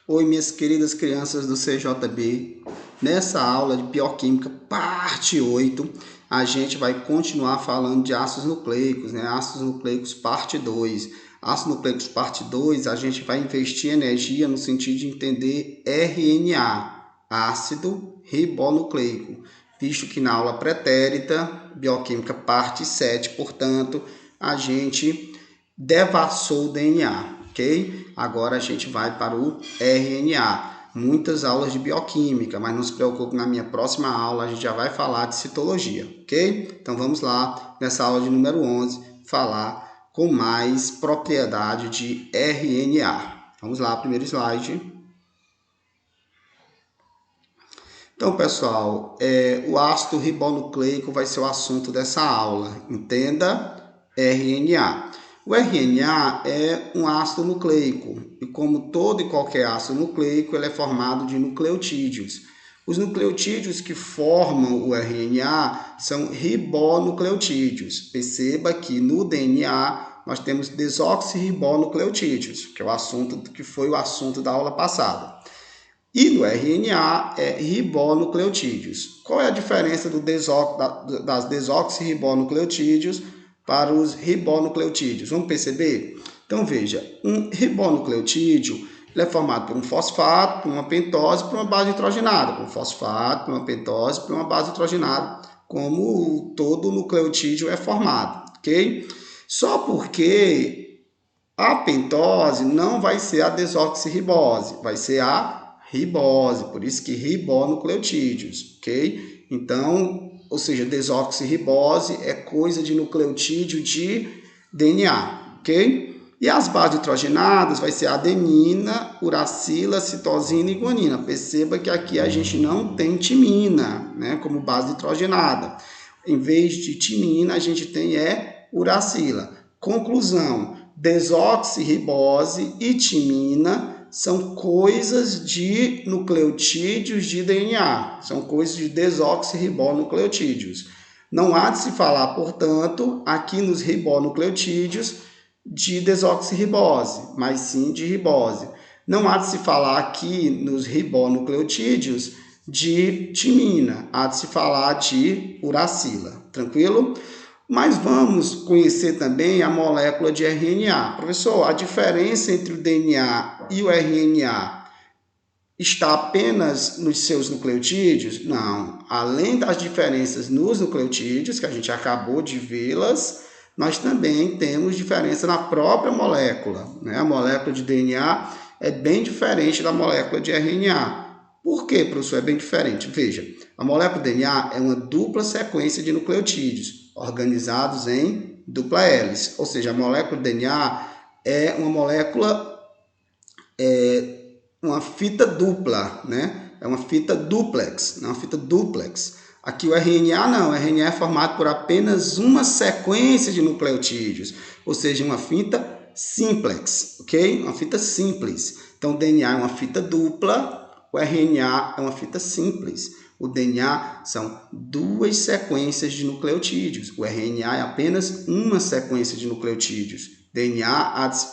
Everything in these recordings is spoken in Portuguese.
Oi, minhas queridas crianças do CJB. Nessa aula de Bioquímica, parte 8, a gente vai continuar falando de ácidos nucleicos, né? Ácidos nucleicos, parte 2. Ácidos nucleicos, parte 2, a gente vai investir energia no sentido de entender RNA, ácido ribonucleico, visto que na aula pretérita, Bioquímica, parte 7, portanto, a gente devassou o DNA. Ok? Agora a gente vai para o RNA. Muitas aulas de bioquímica, mas não se preocupe, na minha próxima aula a gente já vai falar de citologia, ok? Então vamos lá, nessa aula de número 11, falar com mais propriedade de RNA. Vamos lá, primeiro slide. Então, pessoal, o ácido ribonucleico vai ser o assunto dessa aula. Entenda RNA. O RNA é um ácido nucleico e, como todo e qualquer ácido nucleico, ele é formado de nucleotídeos. Os nucleotídeos que formam o RNA são ribonucleotídeos. Perceba que no DNA nós temos desoxirribonucleotídeos, que foi o assunto da aula passada. E no RNA é ribonucleotídeos. Qual é a diferença das desoxirribonucleotídeos para os ribonucleotídeos? Vamos perceber? Então veja, um ribonucleotídeo ele é formado por um fosfato, por uma pentose, por uma base nitrogenada. Por um fosfato, por uma pentose, por uma base nitrogenada, como todo nucleotídeo é formado, ok? Só porque a pentose não vai ser a desoxirribose, vai ser a ribose, por isso que ribonucleotídeos, ok? Então, ou seja, desoxirribose é coisa de nucleotídeo de DNA, ok? E as bases nitrogenadas vai ser adenina, uracila, citosina e guanina. Perceba que aqui a gente não tem timina, né, como base nitrogenada. Em vez de timina, a gente tem uracila. Conclusão, desoxirribose e timina são coisas de nucleotídeos de DNA, são coisas de desoxirribonucleotídeos. Não há de se falar, portanto, aqui nos ribonucleotídeos de desoxirribose, mas sim de ribose. Não há de se falar aqui nos ribonucleotídeos de timina, há de se falar de uracila. Tranquilo? Mas vamos conhecer também a molécula de RNA. Professor, a diferença entre o DNA e o RNA está apenas nos seus nucleotídeos? Não. Além das diferenças nos nucleotídeos, que a gente acabou de vê-las, nós também temos diferença na própria molécula, né? A molécula de DNA é bem diferente da molécula de RNA. Por que, professor, é bem diferente? Veja, a molécula de DNA é uma dupla sequência de nucleotídeos organizados em dupla hélice, ou seja, a molécula de DNA é uma molécula, uma fita dupla, né? É uma fita duplex, não é uma fita duplex. Aqui o RNA não, o RNA é formado por apenas uma sequência de nucleotídeos, ou seja, uma fita simplex, ok? Uma fita simples. Então, o DNA é uma fita dupla, o RNA é uma fita simples. O DNA são duas sequências de nucleotídeos. O RNA é apenas uma sequência de nucleotídeos.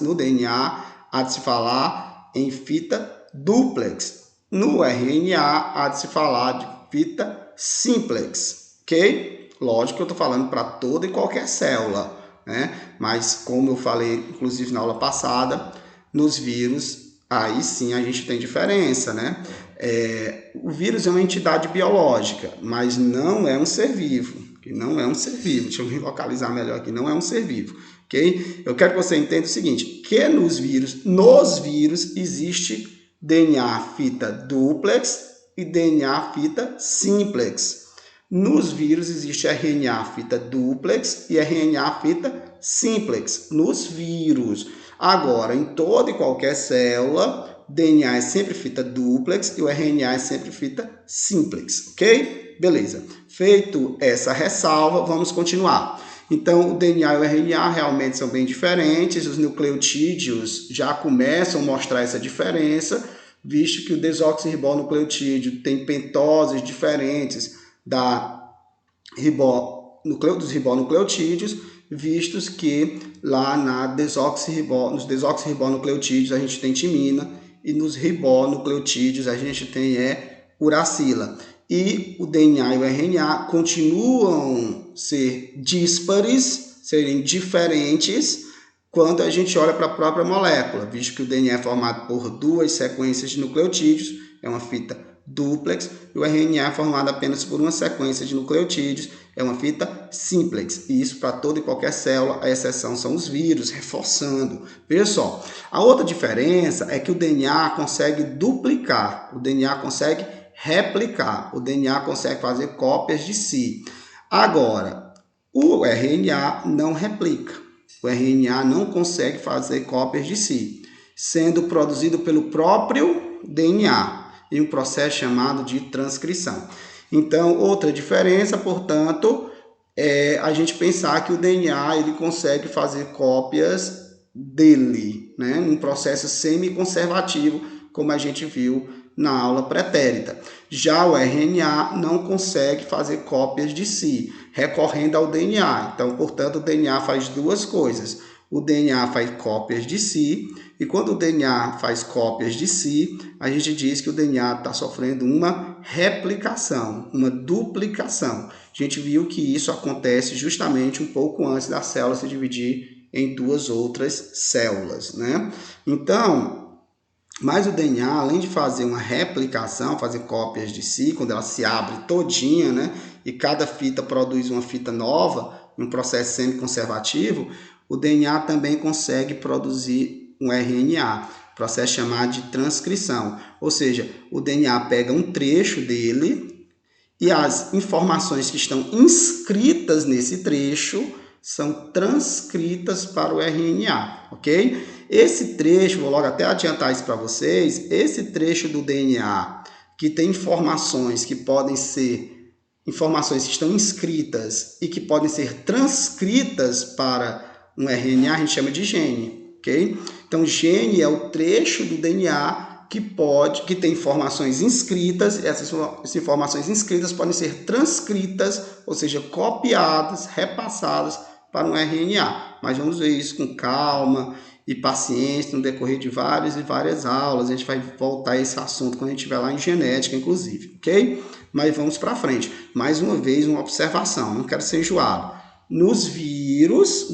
No DNA há de se falar em fita duplex. No RNA há de se falar de fita simplex, ok? Lógico que eu estou falando para toda e qualquer célula, né? Mas como eu falei, inclusive na aula passada, nos vírus, aí sim a gente tem diferença, né? O vírus é uma entidade biológica, mas não é um ser vivo. Não é um ser vivo. Deixa eu me localizar melhor aqui. Não é um ser vivo, ok? Eu quero que você entenda o seguinte, que nos vírus existe DNA fita duplex e DNA fita simplex. Nos vírus existe RNA fita duplex e RNA fita simplex. Nos vírus. Agora, em toda e qualquer célula, DNA é sempre fita duplex e o RNA é sempre fita simplex, ok? Beleza. Feito essa ressalva, vamos continuar. Então, o DNA e o RNA realmente são bem diferentes, os nucleotídeos já começam a mostrar essa diferença, visto que o desoxirribonucleotídeo tem pentoses diferentes dos ribonucleotídeos, vistos que lá nos desoxirribonucleotídeos a gente tem timina e nos ribonucleotídeos a gente tem uracila. E o DNA e o RNA continuam ser díspares, serem diferentes, quando a gente olha para a própria molécula, visto que o DNA é formado por duas sequências de nucleotídeos, é uma fita duplex, e o RNA é formado apenas por uma sequência de nucleotídeos, é uma fita simplex. E isso para toda e qualquer célula, a exceção são os vírus, reforçando. Veja só, a outra diferença é que o DNA consegue duplicar, o DNA consegue replicar, o DNA consegue fazer cópias de si. Agora, o RNA não replica. O RNA não consegue fazer cópias de si, sendo produzido pelo próprio DNA, em um processo chamado de transcrição. Então, outra diferença, portanto, é a gente pensar que o DNA ele consegue fazer cópias dele, né, num processo semi-conservativo, como a gente viu na aula pretérita. Já o RNA não consegue fazer cópias de si, recorrendo ao DNA. Então, portanto, o DNA faz duas coisas. O DNA faz cópias de si, e quando o DNA faz cópias de si, a gente diz que o DNA está sofrendo uma replicação, uma duplicação. A gente viu que isso acontece justamente um pouco antes da célula se dividir em duas outras células, né? Então, mas o DNA, além de fazer uma replicação, fazer cópias de si, quando ela se abre todinha, né, e cada fita produz uma fita nova, em um processo semi-conservativo, o DNA também consegue produzir um RNA, processo chamado de transcrição. Ou seja, o DNA pega um trecho dele e as informações que estão inscritas nesse trecho são transcritas para o RNA, ok? Esse trecho, vou logo até adiantar isso para vocês, esse trecho do DNA que tem informações que podem ser informações que estão inscritas e que podem ser transcritas para um RNA, a gente chama de gene, ok? Então, gene é o trecho do DNA que tem informações inscritas, e essas informações inscritas podem ser transcritas, ou seja, copiadas, repassadas para um RNA. Mas vamos ver isso com calma e paciência no decorrer de várias e várias aulas. A gente vai voltar a esse assunto quando a gente estiver lá em genética, inclusive, ok? Mas vamos para frente. Mais uma vez, uma observação, não quero ser enjoado. Nos vírus,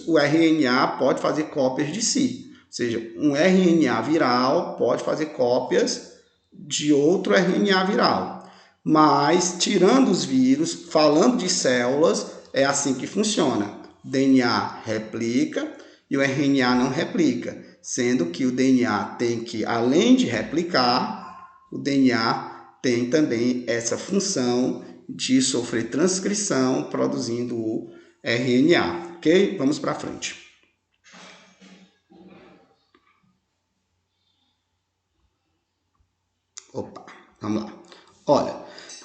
o RNA pode fazer cópias de si. Ou seja, um RNA viral pode fazer cópias de outro RNA viral. Mas, tirando os vírus, falando de células, é assim que funciona. O DNA replica e o RNA não replica, sendo que o DNA tem que, além de replicar, o DNA tem também essa função de sofrer transcrição, produzindo o RNA, ok? Vamos para frente. Opa, vamos lá. Olha,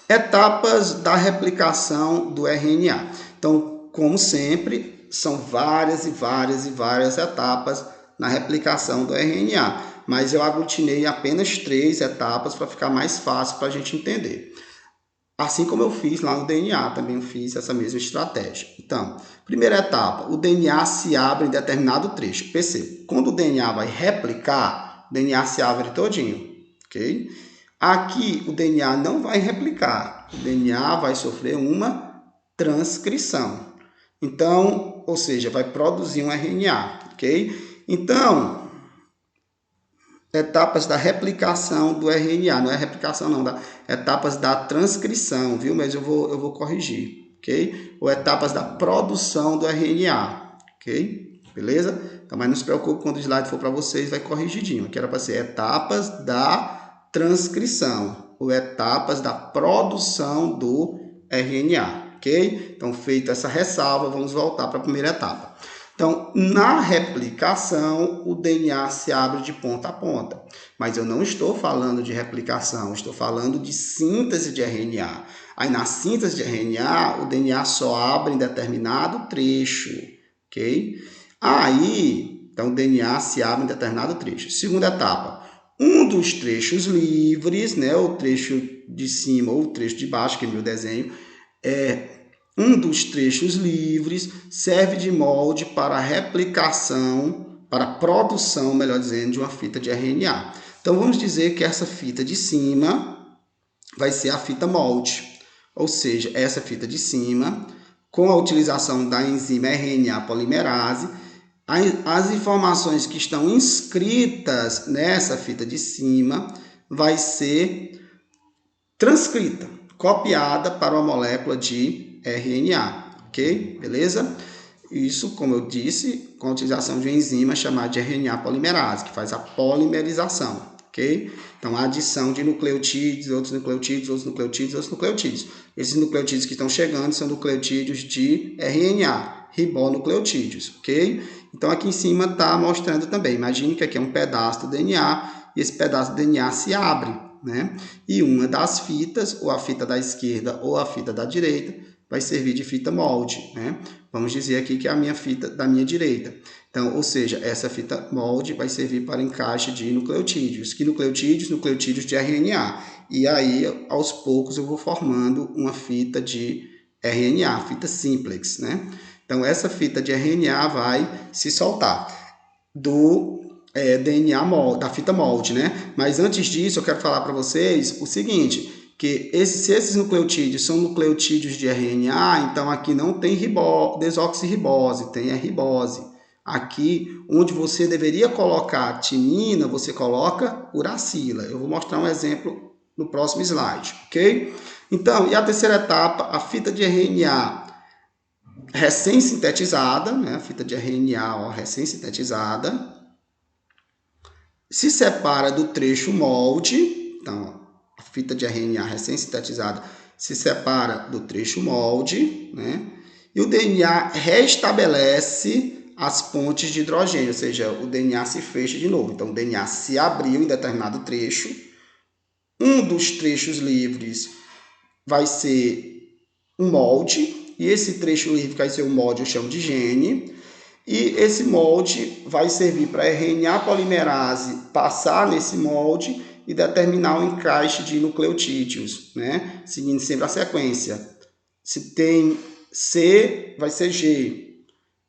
etapas da replicação do RNA. Então, como sempre, são várias e várias e várias etapas na replicação do RNA, mas eu aglutinei apenas 3 etapas para ficar mais fácil para a gente entender. Assim como eu fiz lá no DNA, também fiz essa mesma estratégia. Então, primeira etapa, o DNA se abre em determinado trecho. Perceba, quando o DNA vai replicar, o DNA se abre todinho, ok? Aqui o DNA não vai replicar, o DNA vai sofrer uma transcrição. Então, ou seja, vai produzir um RNA, ok? Então, etapas da replicação do RNA, não é replicação não, etapas da transcrição, viu? Mas eu vou corrigir, ok? Ou etapas da produção do RNA, ok? Beleza? Então, mas não se preocupe, quando o slide for para vocês, vai corrigidinho. Aqui era para ser etapas da transcrição, ou etapas da produção do RNA, ok? Então, feita essa ressalva, vamos voltar para a primeira etapa. Então, na replicação, o DNA se abre de ponta a ponta. Mas eu não estou falando de replicação, estou falando de síntese de RNA. Aí, na síntese de RNA, o DNA só abre em determinado trecho, ok? Aí, então, o DNA se abre em determinado trecho. Segunda etapa, um dos trechos livres, né, o trecho de cima ou o trecho de baixo, que é o meu desenho, um dos trechos livres serve de molde para a replicação para a produção, melhor dizendo, de uma fita de RNA. Então, vamos dizer que essa fita de cima vai ser a fita molde, ou seja, essa fita de cima, com a utilização da enzima RNA polimerase, as informações que estão inscritas nessa fita de cima vai ser transcrita, copiada para uma molécula de RNA, ok? Beleza? Isso, como eu disse, com a utilização de uma enzima chamada de RNA polimerase, que faz a polimerização, ok? Então, a adição de nucleotídeos, outros nucleotídeos, outros nucleotídeos, outros nucleotídeos. Esses nucleotídeos que estão chegando são nucleotídeos de RNA, ribonucleotídeos, ok? Então, aqui em cima está mostrando também. Imagine que aqui é um pedaço do DNA e esse pedaço do DNA se abre, né? E uma das fitas, ou a fita da esquerda ou a fita da direita, vai servir de fita molde, né? Vamos dizer aqui que é a minha fita da minha direita. Então, ou seja, essa fita molde vai servir para encaixe de nucleotídeos. Que nucleotídeos? Nucleotídeos de RNA. E aí, aos poucos, eu vou formando uma fita de RNA, fita simplex, né? Então, essa fita de RNA vai se soltar do DNA molde, da fita molde, né? Mas antes disso, eu quero falar para vocês o seguinte, que se esses nucleotídeos são nucleotídeos de RNA, então aqui não tem desoxirribose, tem a ribose. Aqui, onde você deveria colocar timina, você coloca uracila. Eu vou mostrar um exemplo no próximo slide, ok? Então, e a terceira etapa, a fita de RNA recém-sintetizada, né? A fita de RNA recém-sintetizada, se separa do trecho molde, então, a fita de RNA recém-sintetizada se separa do trecho molde, né? E o DNA restabelece as pontes de hidrogênio, ou seja, o DNA se fecha de novo. Então, o DNA se abriu em determinado trecho. Um dos trechos livres vai ser um molde, e esse trecho livre que vai ser o molde eu chamo de gene. E esse molde vai servir para a RNA polimerase passar nesse molde e determinar o encaixe de nucleotídeos, né? Seguindo sempre a sequência. Se tem C, vai ser G.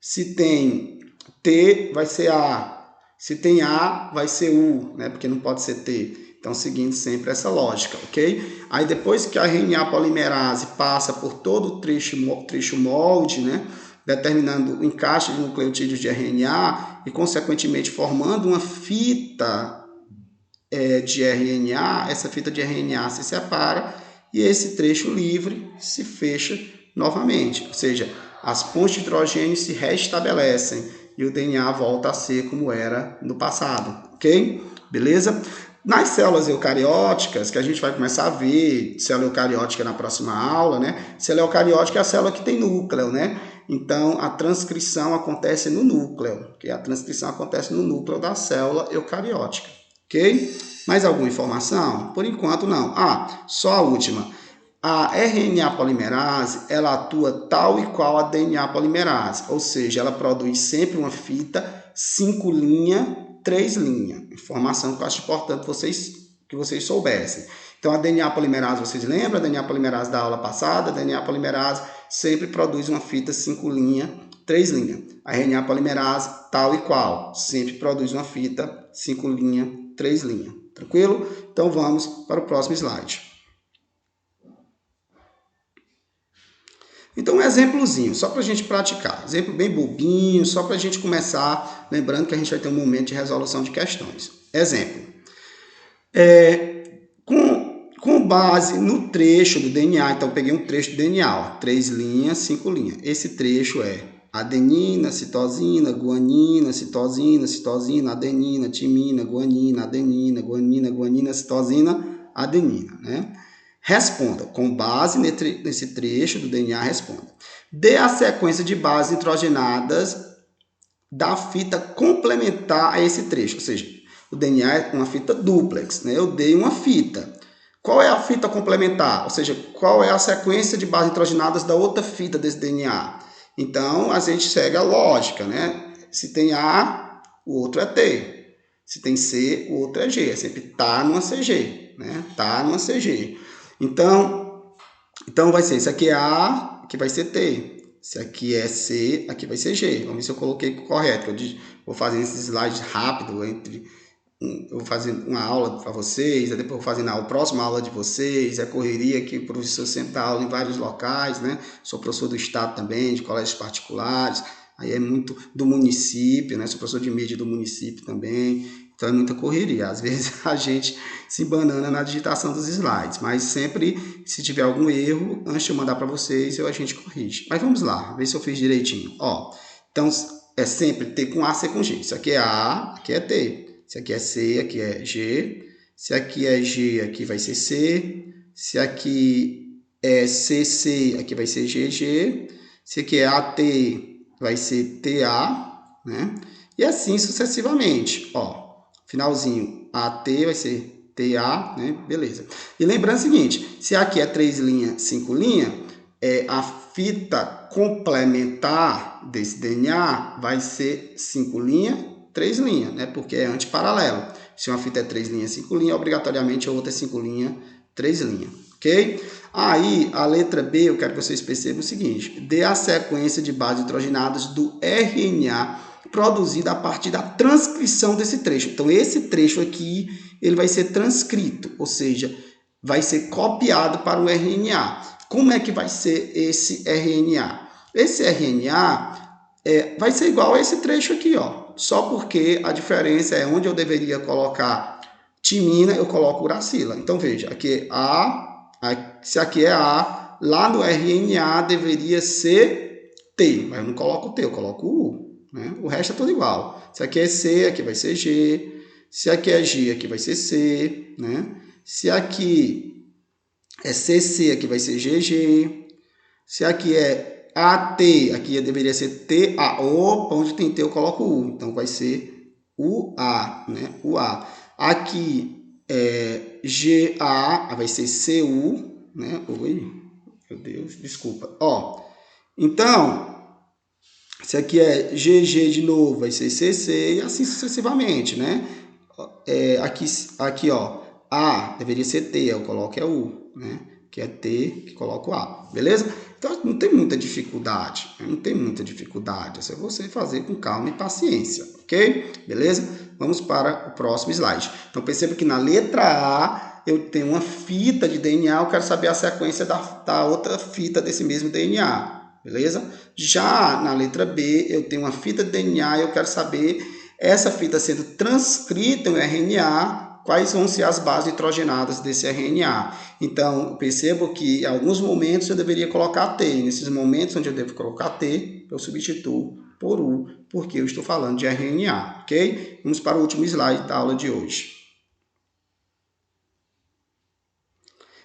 Se tem T, vai ser A. Se tem A, vai ser U, né? Porque não pode ser T. Então, seguindo sempre essa lógica, ok? Aí, depois que a RNA polimerase passa por todo o trecho molde, né? Determinando o encaixe de nucleotídeos de RNA e, consequentemente, formando uma fita de RNA, essa fita de RNA se separa e esse trecho livre se fecha novamente. Ou seja, as pontes de hidrogênio se restabelecem e o DNA volta a ser como era no passado, ok? Beleza? Nas células eucarióticas, que a gente vai começar a ver célula eucariótica na próxima aula, né? Célula eucariótica é a célula que tem núcleo, né? Então, a transcrição acontece no núcleo, que a transcrição acontece no núcleo da célula eucariótica, ok? Mais alguma informação? Por enquanto, não. Só a última. A RNA polimerase, ela atua tal e qual a DNA polimerase, ou seja, ela produz sempre uma fita 5 linha, 3 linha. Informação que eu acho importante que vocês soubessem. Então, a DNA polimerase, vocês lembram? A DNA polimerase da aula passada, a DNA polimerase sempre produz uma fita 5 linha, 3 linha. A RNA polimerase, tal e qual, sempre produz uma fita 5 linha, 3 linha. Tranquilo? Então, vamos para o próximo slide. Então, um exemplozinho, só para a gente praticar. Exemplo bem bobinho, só para a gente começar, lembrando que a gente vai ter um momento de resolução de questões. Exemplo. Com base no trecho do DNA, então eu peguei um trecho do DNA, 3 linhas, 5 linhas. Esse trecho é adenina, citosina, guanina, citosina, citosina, adenina, timina, guanina, adenina, guanina, guanina, citosina, adenina, né? Responda, com base nesse trecho do DNA, responda. Dê a sequência de bases nitrogenadas da fita complementar a esse trecho, ou seja, o DNA é uma fita duplex, né? Eu dei uma fita. Qual é a fita complementar? Ou seja, qual é a sequência de bases nitrogenadas da outra fita desse DNA? Então, a gente segue a lógica, né? Se tem A, o outro é T. Se tem C, o outro é G. É sempre tá numa CG, né? Tá numa CG. Então vai ser, isso aqui é A, aqui vai ser T. Se aqui é C, aqui vai ser G. Vamos ver se eu coloquei correto. Eu vou fazendo esses slides rápido eu vou fazendo uma aula para vocês, aí depois eu vou fazendo a próxima aula de vocês, é correria que o professor sempre dá aula em vários locais, né? Sou professor do estado também, de colégios particulares, aí é muito do município, né? Sou professor de mídia do município também, então é muita correria. Às vezes a gente se banana na digitação dos slides, mas sempre, se tiver algum erro, antes de eu mandar para vocês, a gente corrige. Mas vamos lá, ver se eu fiz direitinho. Ó, então, é sempre T com A, C com G. Isso aqui é A, aqui é T. Se aqui é C, aqui é G. Se aqui é G, aqui vai ser C. Se aqui é CC, aqui vai ser GG. Se aqui é AT, vai ser TA, né? E assim sucessivamente. Ó, finalzinho, AT vai ser TA, né? Beleza. E lembrando o seguinte, se aqui é 3 linhas, 5 linhas, a fita complementar desse DNA vai ser 5 linhas, 3 linhas, né? Porque é antiparalelo. Se uma fita é 3 linhas, 5 linhas, obrigatoriamente a outra é 5 linhas, 3 linhas, ok? Aí, a letra B, eu quero que vocês percebam o seguinte, dê a sequência de bases nitrogenadas do RNA produzida a partir da transcrição desse trecho. Então, esse trecho aqui, ele vai ser transcrito, ou seja, vai ser copiado para o RNA. Como é que vai ser esse RNA? Esse RNA vai ser igual a esse trecho aqui, ó. Só porque a diferença é onde eu deveria colocar timina, eu coloco uracila. Então, veja, aqui é se aqui é A, lá no RNA deveria ser T, mas eu não coloco T, eu coloco U, né? O resto é tudo igual. Se aqui é C, aqui vai ser G. Se aqui é G, aqui vai ser C, né? Se aqui é CC, aqui vai ser GG. Se aqui é AT, aqui deveria ser TA. Opa, onde tem T eu coloco U. Então vai ser UA, né? UA. Aqui é GA, vai ser CU, né? Oi, meu Deus, desculpa. Ó, então, se aqui é GG de novo, vai ser CC e assim sucessivamente, né? Aqui, ó, A deveria ser T, eu coloco U, né? Que é T, que coloco A, beleza? Então, não tem muita dificuldade, né? Não tem muita dificuldade, é só você fazer com calma e paciência, ok? Beleza? Vamos para o próximo slide. Então, perceba que na letra A, eu tenho uma fita de DNA, eu quero saber a sequência da outra fita desse mesmo DNA, beleza? Já na letra B, eu tenho uma fita de DNA e eu quero saber essa fita sendo transcrita em RNA, quais vão ser as bases nitrogenadas desse RNA. Então, percebo que em alguns momentos eu deveria colocar T. Nesses momentos onde eu devo colocar T, eu substituo por U, porque eu estou falando de RNA, ok? Vamos para o último slide da aula de hoje.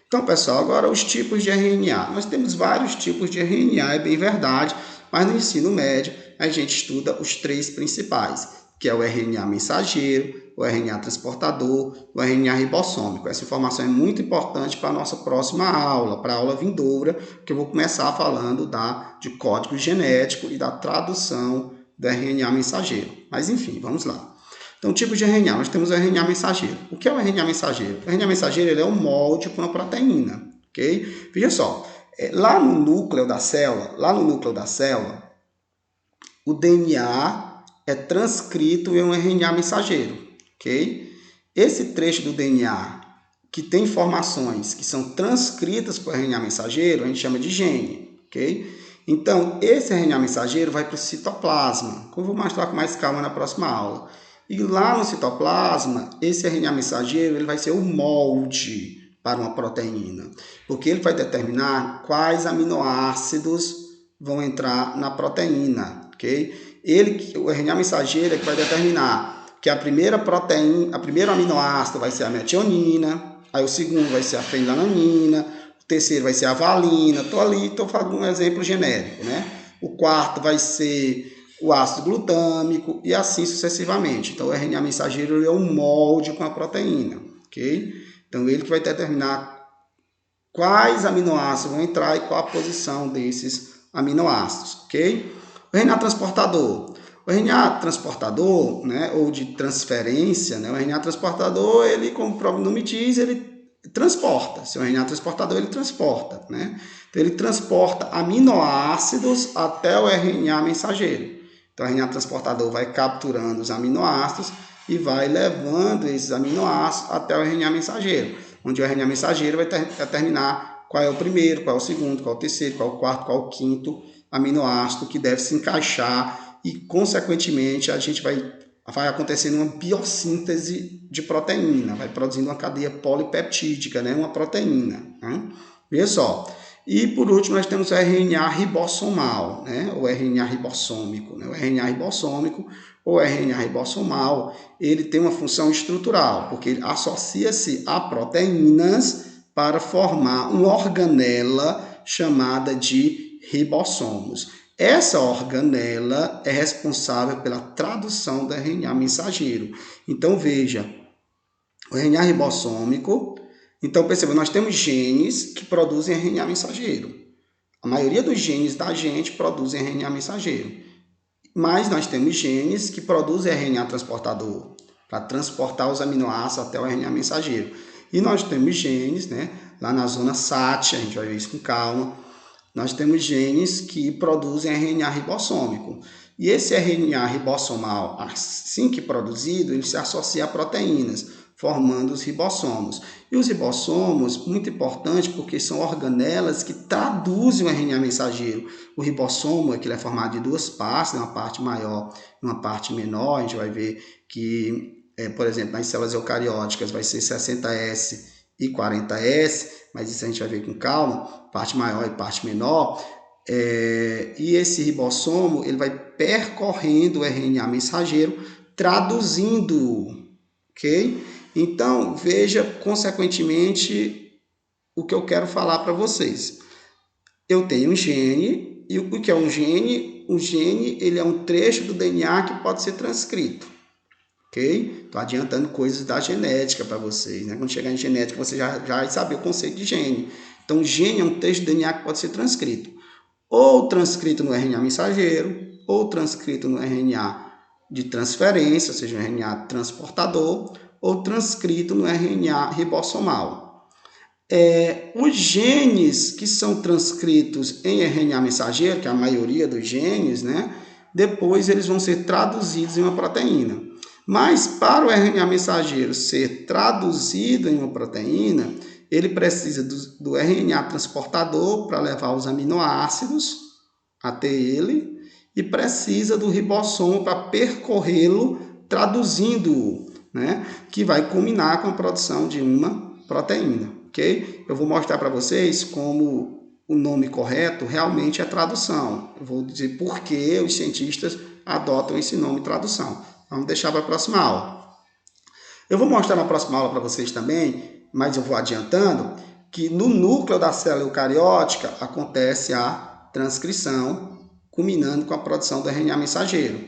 Então, pessoal, agora os tipos de RNA. Nós temos vários tipos de RNA, é bem verdade, mas no ensino médio a gente estuda os 3 principais, que é o RNA mensageiro, o RNA transportador, o RNA ribossômico. Essa informação é muito importante para a nossa próxima aula, para a aula vindoura, que eu vou começar falando de código genético e da tradução do RNA mensageiro. Mas enfim, vamos lá. Então, tipos de RNA, nós temos o RNA mensageiro. O que é o RNA mensageiro? O RNA mensageiro ele é um molde para uma proteína, ok? Veja só, lá no núcleo da célula, o DNA é transcrito em um RNA mensageiro, ok? Esse trecho do DNA que tem informações que são transcritas por RNA mensageiro, a gente chama de gene, ok? Então, esse RNA mensageiro vai para o citoplasma, como eu vou mostrar com mais calma na próxima aula. E lá no citoplasma, esse RNA mensageiro ele vai ser o molde para uma proteína, porque ele vai determinar quais aminoácidos vão entrar na proteína, ok? O RNA mensageiro é que vai determinar que a primeira proteína, o primeiro aminoácido vai ser a metionina, aí o segundo vai ser a fenilalanina, o terceiro vai ser a valina, estou falando um exemplo genérico, né? O quarto vai ser o ácido glutâmico e assim sucessivamente. Então, o RNA mensageiro é um molde com a proteína, ok? Então, ele que vai determinar quais aminoácidos vão entrar e qual a posição desses aminoácidos, ok? O RNA transportador. O RNA transportador, né, ou de transferência, né, o RNA transportador, ele, como o próprio nome diz, ele transporta. Se o RNA transportador, ele transporta, né? Então, ele transporta aminoácidos até o RNA mensageiro. Então, o RNA transportador vai capturando os aminoácidos e vai levando esses aminoácidos até o RNA mensageiro, onde o RNA mensageiro vai determinar qual é o primeiro, qual é o segundo, qual é o terceiro, qual é o quarto, qual é o quinto aminoácido que deve se encaixar e, consequentemente, a gente vai acontecendo uma biossíntese de proteína, vai produzindo uma cadeia polipeptídica, né? Uma proteína. Né? Veja só. E, por último, nós temos o RNA ribossomal, né? O RNA ribossômico. Né? O RNA ribossômico ou RNA ribossomal, ele tem uma função estrutural, porque ele associa-se a proteínas para formar uma organela chamada de ribossomos. Essa organela é responsável pela tradução do RNA mensageiro. Então, veja, o RNA ribossômico. Então, perceba, nós temos genes que produzem RNA mensageiro. A maioria dos genes da gente produzem RNA mensageiro. Mas nós temos genes que produzem RNA transportador, para transportar os aminoácidos até o RNA mensageiro. E nós temos genes, né, lá na zona SAT, a gente vai ver isso com calma, nós temos genes que produzem RNA ribossômico. E esse RNA ribossomal, assim que produzido, ele se associa a proteínas, formando os ribossomos. E os ribossomos, muito importante, porque são organelas que traduzem o RNA mensageiro. O ribossomo ele é formado de duas partes, uma parte maior e uma parte menor. A gente vai ver que, por exemplo, nas células eucarióticas vai ser 60S e 40S, mas isso a gente vai ver com calma, parte maior e parte menor. E esse ribossomo ele vai percorrendo o RNA mensageiro, traduzindo, ok? Então, veja, consequentemente, o que eu quero falar para vocês. Eu tenho um gene, e o que é um gene? Um gene ele é um trecho do DNA que pode ser transcrito. Ok? Estou adiantando coisas da genética para vocês. Né? Quando chegar em genética, você já vai saber o conceito de gene. Então, gene é um trecho do DNA que pode ser transcrito. Ou transcrito no RNA mensageiro, ou transcrito no RNA de transferência, ou seja, no RNA transportador, ou transcrito no RNA ribossomal. Os genes que são transcritos em RNA mensageiro, que é a maioria dos genes, né, depois eles vão ser traduzidos em uma proteína. Mas para o RNA mensageiro ser traduzido em uma proteína, ele precisa do RNA transportador para levar os aminoácidos até ele e precisa do ribossomo para percorrê-lo, traduzindo-o, né? Que vai culminar com a produção de uma proteína, ok? Eu vou mostrar para vocês como o nome correto realmente é tradução. Eu vou dizer por que os cientistas adotam esse nome tradução. Vamos deixar para a próxima aula. Eu vou mostrar na próxima aula para vocês também, mas eu vou adiantando, que no núcleo da célula eucariótica acontece a transcrição, culminando com a produção do RNA mensageiro.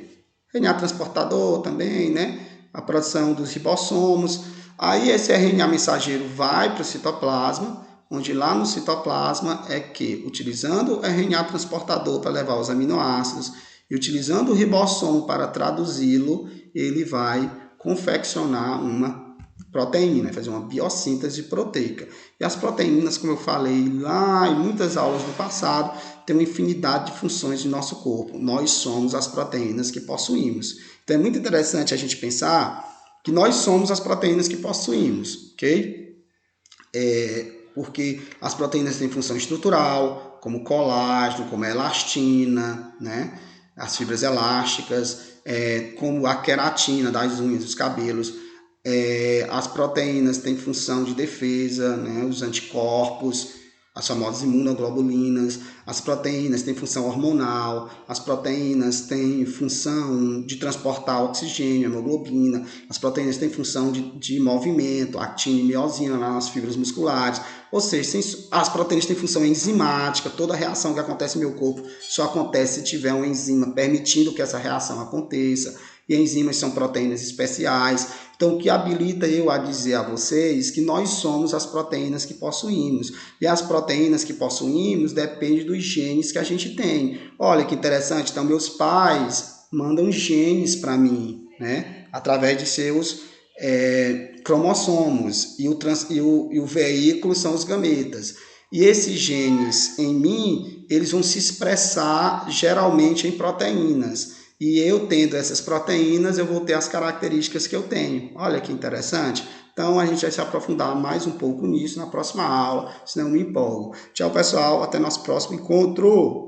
RNA transportador também, né? A produção dos ribossomos. Aí esse RNA mensageiro vai para o citoplasma, onde lá no citoplasma é que, utilizando o RNA transportador para levar os aminoácidos e utilizando o ribossomo para traduzi-lo, ele vai confeccionar uma proteína, fazer uma biossíntese proteica. E as proteínas, como eu falei lá em muitas aulas do passado, têm uma infinidade de funções no nosso corpo. Nós somos as proteínas que possuímos. Então é muito interessante a gente pensar que nós somos as proteínas que possuímos, ok? Porque as proteínas têm função estrutural, como colágeno, como elastina, né? As fibras elásticas, como a queratina das unhas, dos cabelos. As proteínas têm função de defesa, né? Os anticorpos, as famosas imunoglobulinas. As proteínas têm função hormonal, as proteínas têm função de transportar oxigênio, hemoglobina, as proteínas têm função de movimento, actina e miosina nas fibras musculares. Ou seja, as proteínas têm função enzimática, toda reação que acontece no meu corpo só acontece se tiver uma enzima permitindo que essa reação aconteça. E enzimas são proteínas especiais. Então, o que habilita eu a dizer a vocês que nós somos as proteínas que possuímos. E as proteínas que possuímos dependem dos genes que a gente tem. Olha que interessante, então meus pais mandam genes para mim, né? Através de seus cromossomos. E o veículo são os gametas. E esses genes em mim, eles vão se expressar geralmente em proteínas. E eu tendo essas proteínas, eu vou ter as características que eu tenho. Olha que interessante. Então, a gente vai se aprofundar mais um pouco nisso na próxima aula, senão eu me empolgo. Tchau, pessoal. Até nosso próximo encontro.